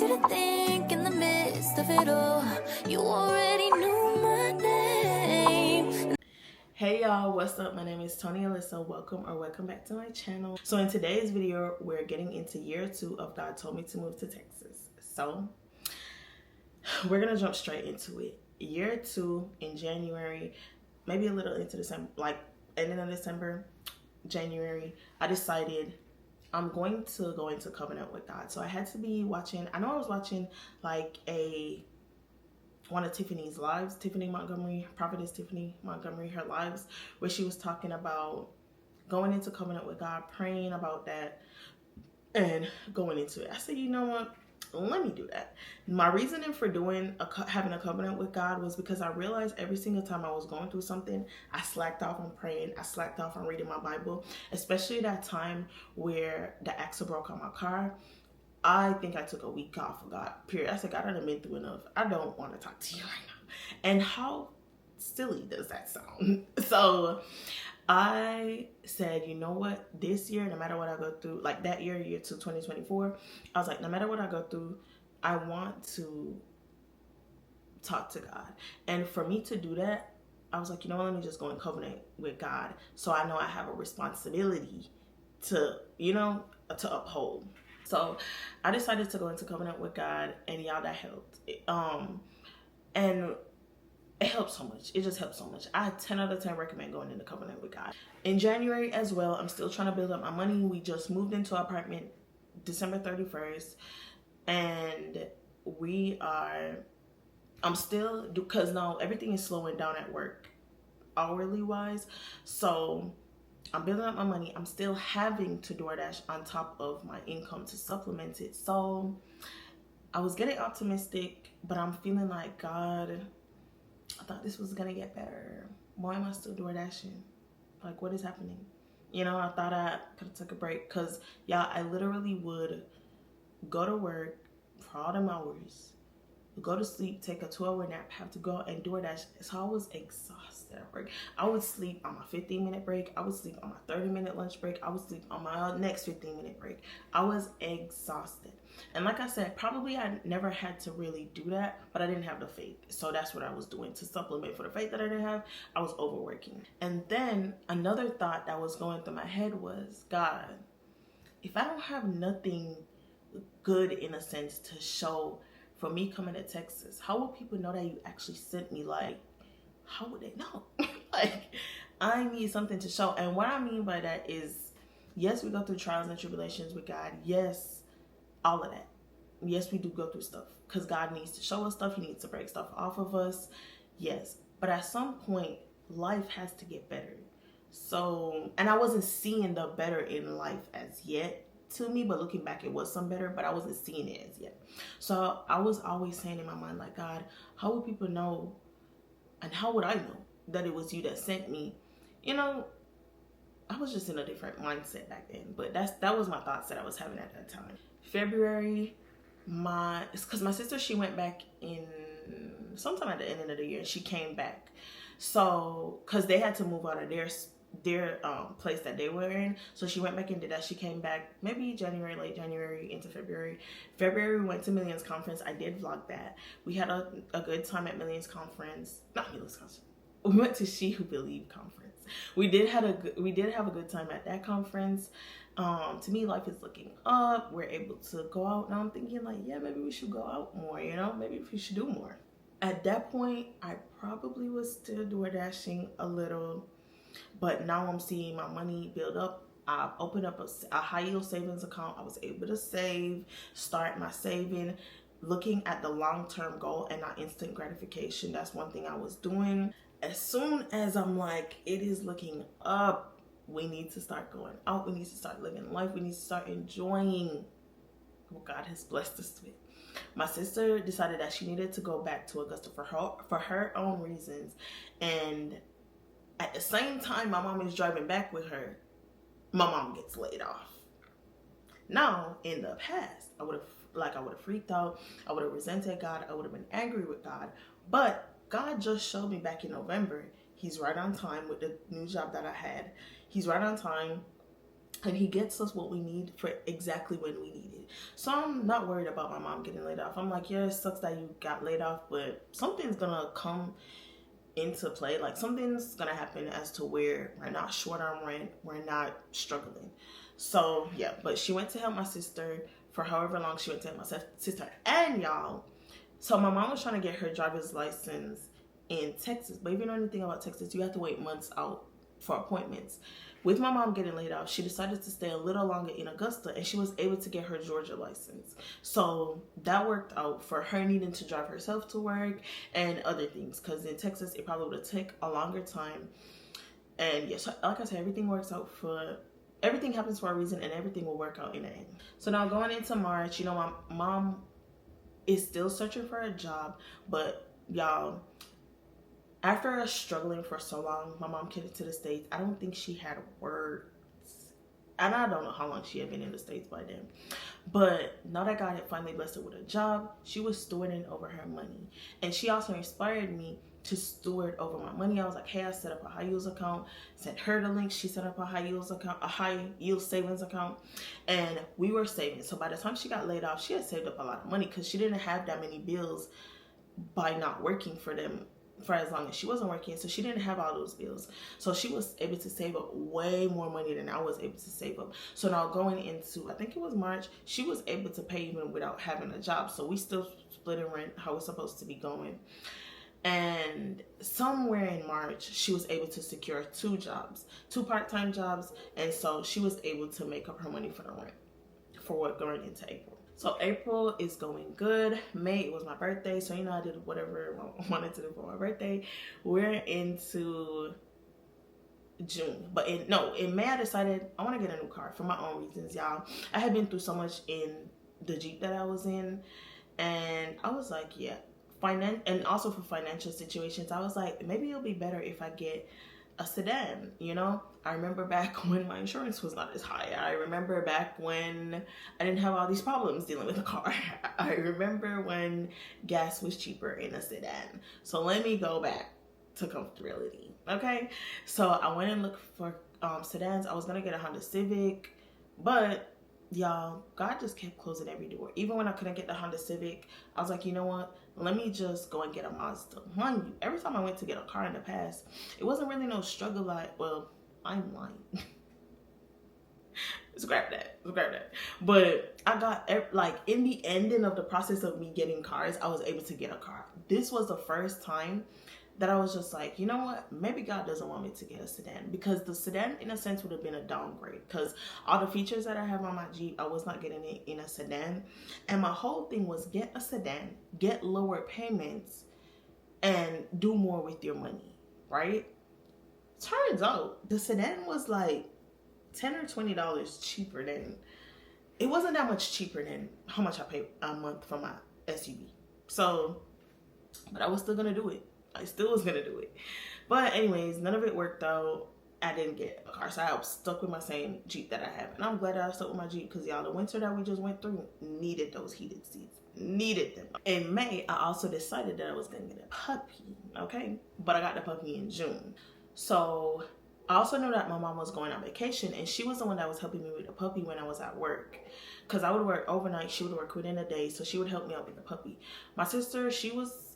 even think in the midst of it all, you already knew my name. Hey y'all, what's up? My name is Tony Alyssa. Welcome back to my channel. So in today's video, we're getting into year 2 of God Told Me to Move to Texas. So we're gonna jump straight into it. Year 2 in January, maybe a little into December, like ending of December, January, I decided I'm going to go into covenant with God. So I had to be watching, I was watching like one of Tiffany's lives, Prophetess Tiffany Montgomery, her lives, where she was talking about going into covenant with God, praying about that, and going into it. I said, you know what? Let me do that. My reasoning for having a covenant with God was because I realized every single time I was going through something, I slacked off on praying. I slacked off on reading my Bible, especially that time where the axle broke on my car. I think I took a week off of God, period. I said, God, I've been through enough. I don't want to talk to you right now. And how silly does that sound? So I said, you know what? This year, no matter what I go through, like that year 2, 2024, I was like, no matter what I go through, I want to talk to God. And for me to do that, I was like, you know what? Let me just go in covenant with God, so I know I have a responsibility to, to uphold. So I decided to go into covenant with God, and y'all, that helped. And it helps so much. It just helps so much. I 10 out of 10 recommend going into covenant with God. In January as well, I'm still trying to build up my money. We just moved into our apartment December 31st, and I'm still, because now everything is slowing down at work, hourly wise. So I'm building up my money. I'm still having to DoorDash on top of my income to supplement it. So I was getting optimistic, but I'm feeling like, God, I thought this was gonna get better. Why am I still DoorDashing? Like, what is happening? I thought I could have took a break, because y'all, I literally would go to work for all them hours, go to sleep, take a 2-hour nap, have to go and DoorDash. So I was exhausted at work. I would sleep on my 15-minute break. I would sleep on my 30-minute lunch break. I would sleep on my next 15-minute break. I was exhausted. And like I said, probably I never had to really do that, but I didn't have the faith. So that's what I was doing to supplement for the faith that I didn't have. I was overworking. And then another thought that was going through my head was, God, if I don't have nothing good, in a sense, to show for me coming to Texas, how will people know that you actually sent me? Like, how would they know? Like, I need something to show. And what I mean by that is, yes, we go through trials and tribulations with God. Yes, all of that. Yes, we do go through stuff, because God needs to show us stuff. He needs to break stuff off of us. Yes. But at some point, life has to get better. So, and I wasn't seeing the better in life as yet to me, but looking back, it was some better, but I wasn't seeing it as yet. So I was always saying in my mind, like, God, how would people know, and how would I know that it was you that sent me? I was just in a different mindset back then, but that was my thoughts that I was having at that time. February, it's because my sister, she went back in sometime at the end of the year. She came back, so because they had to move out of their place that they were in, so she went back and did that. She came back maybe January, late January into February. We went to Millions Conference. I did vlog that. We had a good time at Millions Conference. Not Millions Conference. We went to She Who Believe Conference. We did have a good time at that conference. To me, life is looking up. We're able to go out. Now I'm thinking, like, yeah, maybe we should go out more, maybe we should do more. At that point, I probably was still DoorDashing a little, but now I'm seeing my money build up. I've opened up a high yield savings account. I was able to start my saving, looking at the long-term goal and not instant gratification. That's one thing I was doing. As soon as I'm like, it is looking up, we need to start going out. We need to start living life. We need to start enjoying what God has blessed us with. My sister decided that she needed to go back to Augusta for her own reasons. And at the same time my mom is driving back with her, my mom gets laid off. Now, in the past, I would have freaked out. I would have resented God. I would have been angry with God. But God just showed me back in November, he's right on time with the new job that I had. He's right on time. and he gets us what we need for exactly when we need it. So I'm not worried about my mom getting laid off. I'm like, yeah, it sucks that you got laid off, but something's gonna come into play. Like, something's gonna happen as to where we're not short on rent, we're not struggling. So yeah, but she went to help my sister for however long she went to help my sister. And y'all, so my mom was trying to get her driver's license in Texas, but if you know anything about Texas, you have to wait months out for appointments. With my mom getting laid off, she decided to stay a little longer in Augusta, and she was able to get her Georgia license. So that worked out for her needing to drive herself to work and other things, because in Texas it probably would have taken a longer time. And yes, like I said, everything happens for a reason, and everything will work out in the end. So now going into March, you know, my mom is still searching for a job, but y'all, after struggling for so long, my mom came to the States. I don't think she had words. And I don't know how long she had been in the States by then. But now that God had finally blessed her with a job, she was stewarding over her money. And she also inspired me to steward over my money. I was like, hey, I set up a high yield account, sent her the link. She set up a high yield savings account, and we were saving. So by the time she got laid off, she had saved up a lot of money because she didn't have that many bills by not working for them for as long as she wasn't working. So she didn't have all those bills, so she was able to save up way more money than I was able to save up. So now going into, I think it was March, she was able to pay even without having a job. So we still split in rent how it's supposed to be going. And somewhere in March, she was able to secure two part-time jobs, and so she was able to make up her money for the rent for what going into April. So April is going good. May, it was my birthday, so you know I did whatever I wanted to do for my birthday. We're into June, but in May I decided I want to get a new car for my own reasons, y'all. I had been through so much in the Jeep that I was in, and I was like, yeah, and also for financial situations, I was like, maybe it'll be better if I get a sedan. You know, I remember back when my insurance was not as high. I remember back when I didn't have all these problems dealing with a car. I remember when gas was cheaper in a sedan. So let me go back to comfortability. Okay, so I went and looked for sedans. I was gonna get a Honda Civic, but y'all, God just kept closing every door. Even when I couldn't get the Honda Civic, I was like, you know what, let me just go and get a Mazda. Mind you, every time I went to get a car in the past, it wasn't really no struggle. Like, well, I'm lying. Scrap that. But I got, like, in the ending of the process of me getting cars, I was able to get a car. This was the first time that I was just like, you know what, maybe God doesn't want me to get a sedan, because the sedan in a sense would have been a downgrade, because all the features that I have on my Jeep, I was not getting it in a sedan. And my whole thing was get a sedan, get lower payments, and do more with your money, right? Turns out the sedan was like $10 or $20 cheaper than, it wasn't that much cheaper than how much I pay a month for my SUV. So, but I was still gonna do it. I still was gonna do it. But anyways, none of it worked out. I didn't get a car, so I was stuck with my same Jeep that I have. And I'm glad that I stuck with my Jeep, because y'all, the winter that we just went through needed those heated seats. Needed them. In May, I also decided that I was gonna get a puppy, okay? But I got the puppy in June. So I also knew that my mom was going on vacation, and she was the one that was helping me with the puppy when I was at work. Because I would work overnight, she would work within a day, so she would help me out with the puppy. My sister, she was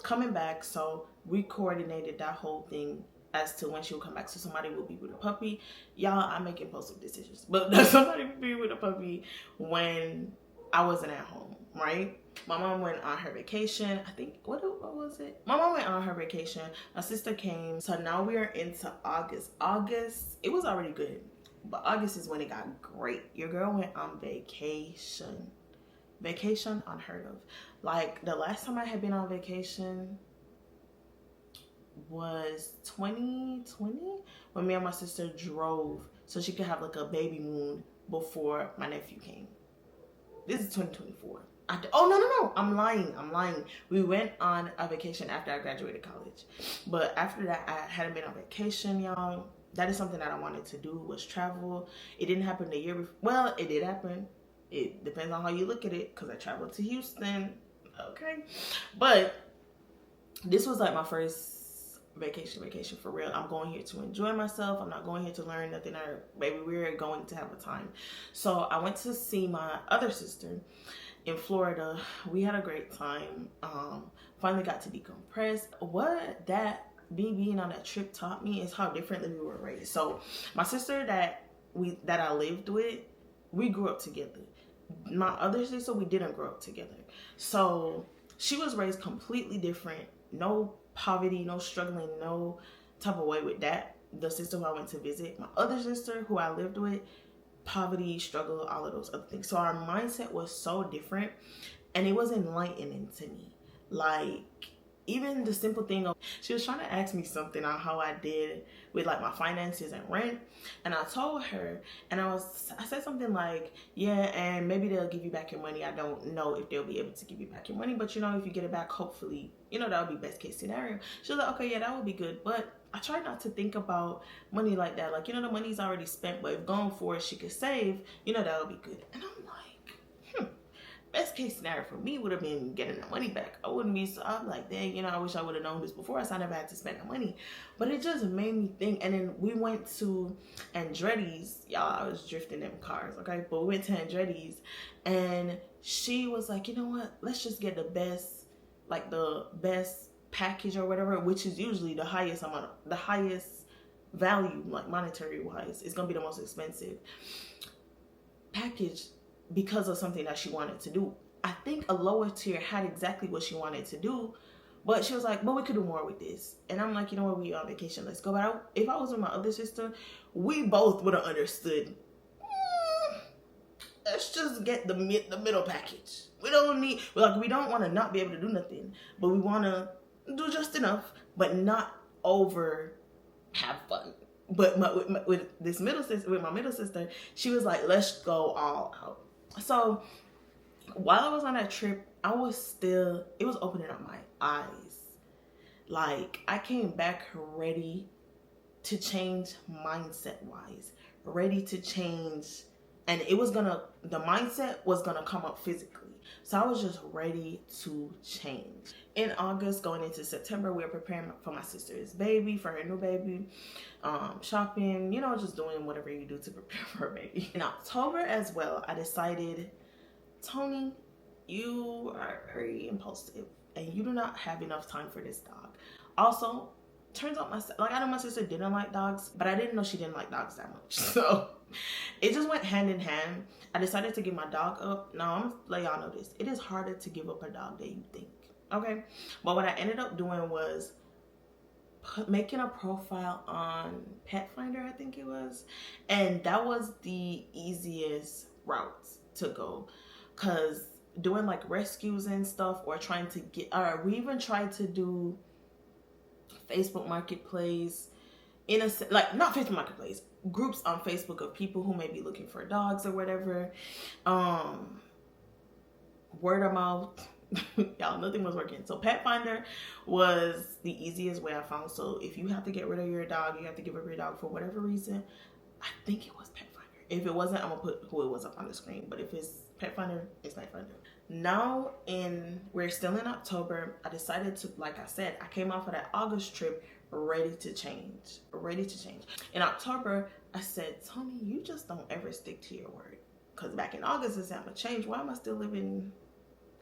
coming back, so we coordinated that whole thing as to when she would come back. So somebody will be with a puppy. Y'all, I'm making impulsive decisions, but somebody would be with a puppy when I wasn't at home, right? My mom went on her vacation. I think, what was it? My mom went on her vacation. My sister came. So now we are into August. August, it was already good, but August is when it got great. Your girl went on vacation. Vacation unheard of. Like, the last time I had been on vacation was 2020, when me and my sister drove so she could have like a baby moon before my nephew came. This is 2024. No, I'm lying. We went on a vacation after I graduated college, but after that I hadn't been on vacation, y'all. That is something that I wanted to do, was travel. It didn't happen the year before. Well, it did happen. It depends on how you look at it, because I traveled to Houston, okay? But this was like my first vacation for real. I'm going here to enjoy myself. I'm not going here to learn nothing. Or baby, we're going to have a time. So I went to see my other sister in Florida. We had a great time. Finally got to decompress. What that being on that trip taught me is how differently we were raised. So my sister that I lived with, we grew up together. My other sister, we didn't grow up together. So she was raised completely different. No poverty, no struggling, no type of way with that. The sister who I went to visit, my other sister who I lived with, poverty, struggle, all of those other things. So our mindset was so different, and it was enlightening to me. Like, even the simple thing of, she was trying to ask me something on how I did with like my finances and rent, and I told her, and I said something like, yeah, and maybe they'll give you back your money. I don't know if they'll be able to give you back your money, but you know, if you get it back, hopefully, you know, that would be best case scenario. She was like, okay, yeah, that would be good. But I try not to think about money like that. Like, you know, the money's already spent, but if going for it, she could save, you know, that would be good. And I'm like, best case scenario for me would have been getting the money back. I wouldn't be so, I'm like, dang, you know, I wish I would have known this before, so I never had to spend the money. But it just made me think. And then we went to Andretti's. Y'all, I was drifting them cars, okay? But we went to Andretti's, and she was like, you know what? Let's just get the best package or whatever, which is usually the highest value, like monetary wise. It's gonna be the most expensive package, because of something that she wanted to do. I think a lower tier had exactly what she wanted to do, but she was like, but we could do more with this. And I'm like, you know what, we on vacation, let's go. But if I was with my other sister, we both would have understood, let's just get the middle package. We don't want to not be able to do nothing, but we want to do just enough, but not over have fun. But with my middle sister, she was like, let's go all out. So while I was on that trip, it was opening up my eyes. Like, I came back ready to change mindset wise, ready to change. And the mindset was gonna come up physically. So I was just ready to change. In August, going into September, we were preparing for my sister's baby, for her new baby, shopping, you know, just doing whatever you do to prepare for a baby. In October as well, I decided, Tony, you are very impulsive and you do not have enough time for this dog. Also, turns out I know my sister didn't like dogs, but I didn't know she didn't like dogs that much. So it just went hand in hand. I decided to give my dog up. Now, I'm gonna let y'all know this. It is harder to give up a dog than you think, okay? But what I ended up doing was making a profile on Pet Finder, I think it was. And that was the easiest route to go. Because doing like rescues and stuff, or trying to we even tried to do Facebook Marketplace, not Facebook Marketplace, groups on Facebook of people who may be looking for dogs or whatever. Word of mouth. Y'all, nothing was working. So Pet Finder was the easiest way I found. So if you have to get rid of your dog, you have to give up your dog for whatever reason, I think it was Pet Finder. If it wasn't, I'm gonna put who it was up on the screen. But if it's Pet Finder, it's Pet Finder. Now we're still in October. I decided to, like I said, I came off of that August trip ready to change. In October, I said, Tony, you just don't ever stick to your word. Because back in August, I said, I'm gonna change. Why am I still living?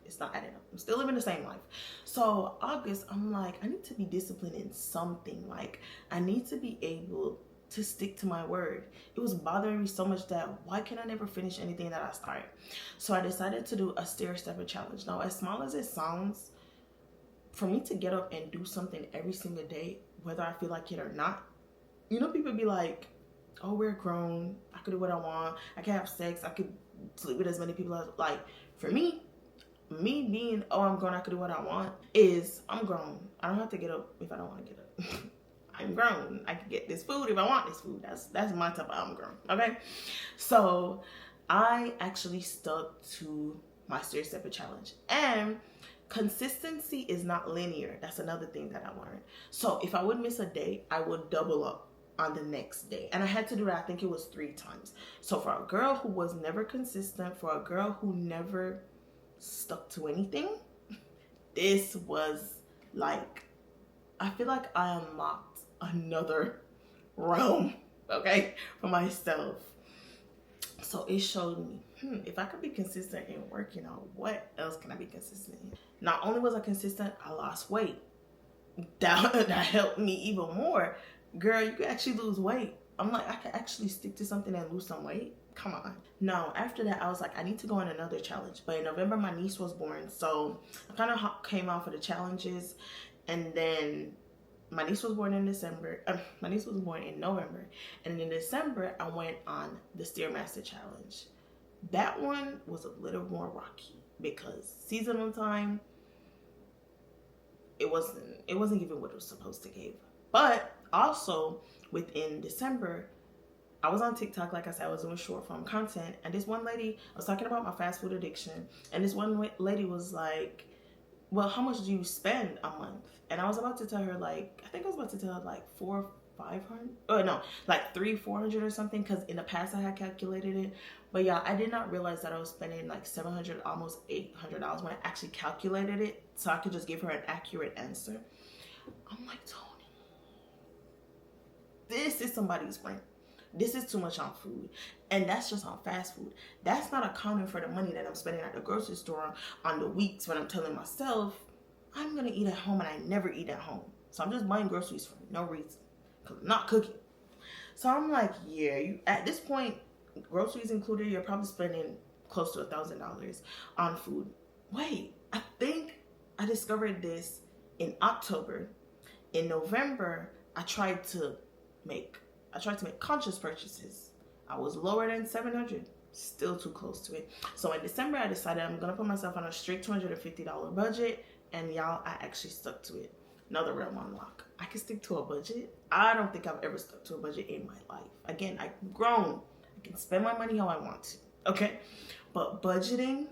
It's not adding up. I'm still living the same life. So August, I'm like, I need to be disciplined in something. Like, I need to be able to stick to my word. It was bothering me so much that why can I never finish anything that I start? So I decided to do a stair-stepper challenge. Now, as small as it sounds, for me to get up and do something every single day, whether I feel like it or not, you know, people be like, oh, we're grown, I could do what I want, I can have sex, I could sleep with as many people as, like, for me being, oh, I'm grown, I could do what I want, is I'm grown. I don't have to get up if I don't want to get up. I'm grown. I can get this food if I want this food. That's my type of I'm grown, okay? So I actually stuck to my stair-stepper challenge. And consistency is not linear. That's another thing that I learned. So if I would miss a day, I would double up on the next day. And I had to do that, I think it was 3 times. So for a girl who was never consistent, for a girl who never stuck to anything, this was like I feel like I unlocked another realm, okay, for myself. So it showed me, if I could be consistent in working out, what else can I be consistent in? Not only was I consistent, I lost weight. That helped me even more. Girl, you can actually lose weight. I'm like, I can actually stick to something and lose some weight. Come on. No, after that, I was like, I need to go on another challenge. But in November, my niece was born. So I kind of came out for the challenges. And then my niece was born in December. My niece was born in November. And in December, I went on the Stairmaster Challenge. That one was a little more rocky because seasonal time, it wasn't giving what it was supposed to give. But also within December, I was on TikTok, like I said, I was doing short form content, and this one lady, I was talking about my fast food addiction, and this one lady was like, well, how much do you spend a month? And I was about to tell her, like, I think I was about to tell her like 400-500, oh no, like 300-400 or something, because in the past I had calculated it. But yeah, I did not realize that I was spending like $700, almost $800 when I actually calculated it, so I could just give her an accurate answer. I'm like, Tony, this is somebody's rent. This is too much on food. And that's just on fast food. That's not accounting for the money that I'm spending at the grocery store on the weeks when I'm telling myself I'm going to eat at home and I never eat at home. So I'm just buying groceries for no reason because I'm not cooking. So I'm like, yeah, at this point, groceries included, you're probably spending close to $1,000 on food. Wait, I think I discovered this in October. In November, I tried to make conscious purchases. I was lower than 700, still too close to it. So in December, I decided I'm gonna put myself on a strict $250 budget, and y'all, I actually stuck to it. Another realm unlock. I can stick to a budget. I don't think I've ever stuck to a budget in my life. Again, I've grown. I can spend my money how I want to, okay? But budgeting,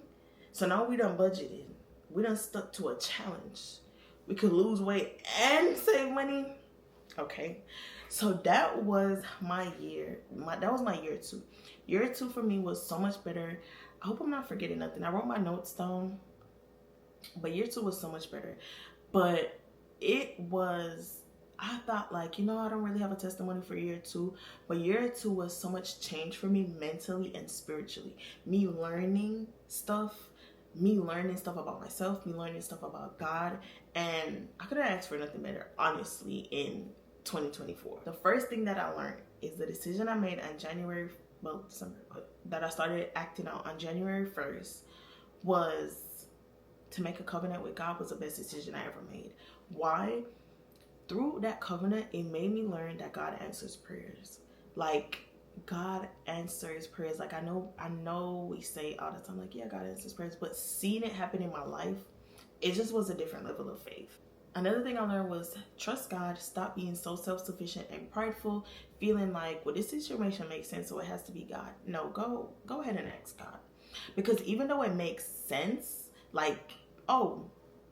so now we done budgeted. We done stuck to a challenge. We could lose weight and save money, okay? So that was my year. That was my year 2. Year 2 for me was so much better. I hope I'm not forgetting nothing. I wrote my notes down. But year 2 was so much better. But it was, I thought like, I don't really have a testimony for year 2. But year 2 was so much change for me mentally and spiritually. Me learning stuff about myself, me learning stuff about God. And I could have asked for nothing better, honestly, in 2024. The first thing that I learned is the decision I made on December, but that I started acting out on January 1st was to make a covenant with God was the best decision I ever made. Why? Through that covenant, it made me learn that God answers prayers. Like, God answers prayers. Like, I know we say all the time, like, yeah, God answers prayers, but seeing it happen in my life, it just was a different level of faith. Another thing I learned was trust God, stop being so self-sufficient and prideful, feeling like, well, this situation makes sense, so it has to be God. No, go ahead and ask God. Because even though it makes sense, like, oh,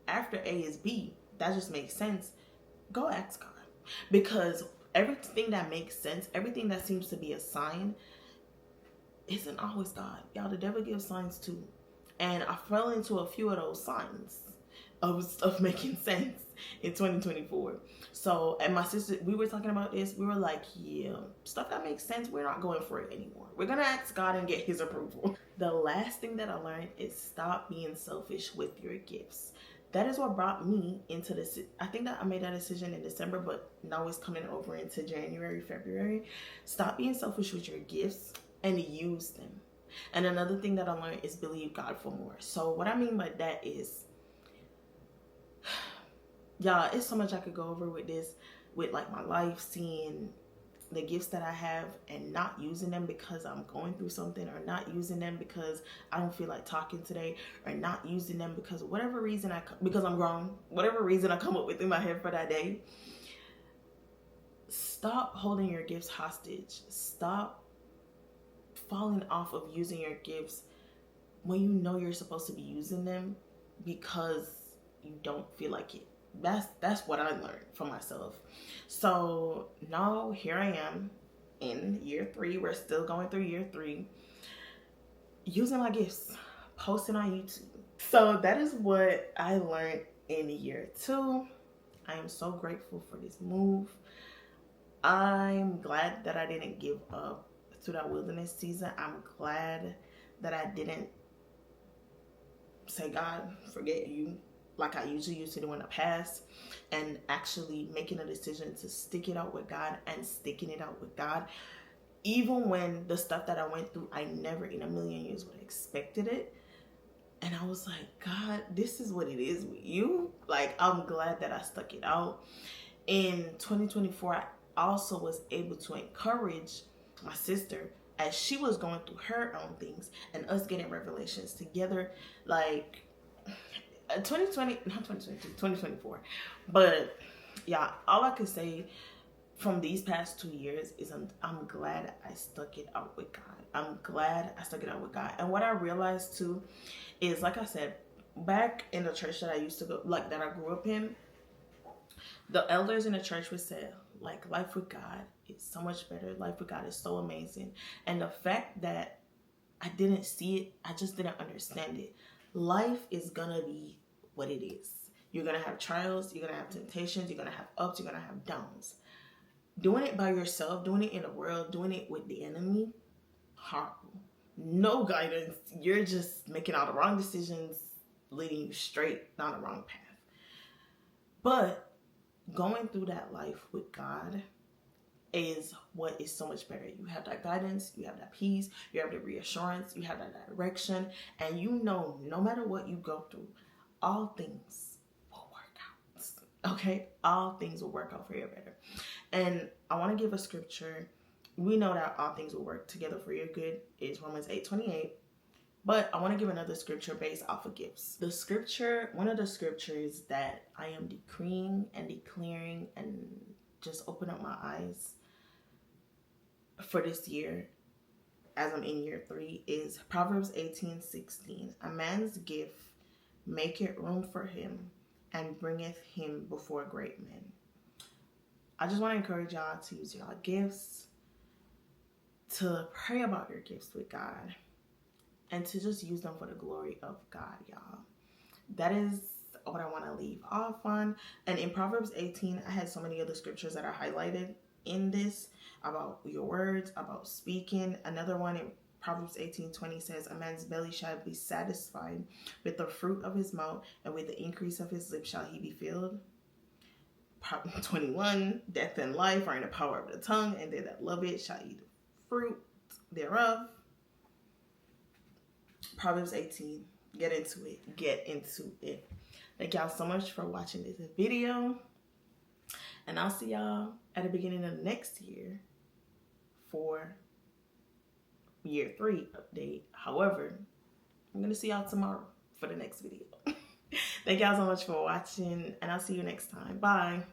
after A is B, that just makes sense, go ask God. Because everything that makes sense, everything that seems to be a sign, isn't always God. Y'all, the devil gives signs too. And I fell into a few of those signs of stuff making sense in 2024. So, and my sister, we were talking about this. We were like, yeah, stuff that makes sense, we're not going for it anymore. We're going to ask God and get his approval. The last thing that I learned is stop being selfish with your gifts. That is what brought me into this. I think that I made that decision in December, but now it's coming over into January, February. Stop being selfish with your gifts and use them. And another thing that I learned is believe God for more. So what I mean by that is, y'all, it's so much I could go over with this, with like my life, seeing the gifts that I have and not using them because I'm going through something, or not using them because I don't feel like talking today, or not using them because of whatever reason because I'm grown, whatever reason I come up with in my head for that day. Stop holding your gifts hostage. Stop falling off of using your gifts when you know you're supposed to be using them because you don't feel like it. That's what I learned for myself. So now here I am in year 3. We're still going through year 3, using my gifts, posting on YouTube. So that is what I learned in year 2. I am so grateful for this move. I'm glad that I didn't give up through that wilderness season. I'm glad that I didn't say, God, forget you, like I usually used to do in the past, and actually making a decision to stick it out with God and sticking it out with God. Even when the stuff that I went through, I never in a million years would have expected it. And I was like, God, this is what it is with you. Like, I'm glad that I stuck it out. In 2024, I also was able to encourage my sister as she was going through her own things and us getting revelations together. Like, 2020, not 2022, 2024. But yeah, all I could say from these past 2 years is I'm glad I stuck it out with God. I'm glad I stuck it out with God. And what I realized too is, like I said, back in the church that I used to go, like that I grew up in, the elders in the church would say, like, life with God is so much better. Life with God is so amazing. And the fact that I didn't see it, I just didn't understand it. Life is gonna be what it is. You're gonna have trials, you're gonna have temptations, you're gonna have ups, you're gonna have downs. Doing it by yourself, doing it in the world, doing it with the enemy, horrible. No guidance. You're just making all the wrong decisions, leading you straight down the wrong path. But going through that life with God is what is so much better. You have that guidance, you have that peace, you have the reassurance, you have that direction, and you know no matter what you go through, all things will work out. Okay? All things will work out for your better. And I want to give a scripture. We know that all things will work together for your good. It's Romans 8:28. But I want to give another scripture based off of gifts. The scripture, one of the scriptures that I am decreeing and declaring and just open up my eyes for this year, as I'm in year 3, is Proverbs 18:16. A man's gift maketh room for him and bringeth him before great men. I just want to encourage y'all to use y'all gifts, to pray about your gifts with God, and to just use them for the glory of God, y'all. That is what I want to leave off on. And in Proverbs 18, I had so many other scriptures that are highlighted in this about your words, about speaking. Another one in Proverbs 18:20 says, a man's belly shall be satisfied with the fruit of his mouth, and with the increase of his lips shall he be filled. 21, death and life are in the power of the tongue, and they that love it shall eat the fruit thereof. Proverbs 18, get into it. Thank y'all so much for watching this video, and I'll see y'all at the beginning of next year for year 3 update. However, I'm gonna see y'all tomorrow for the next video. Thank y'all so much for watching, and I'll see you next time. Bye.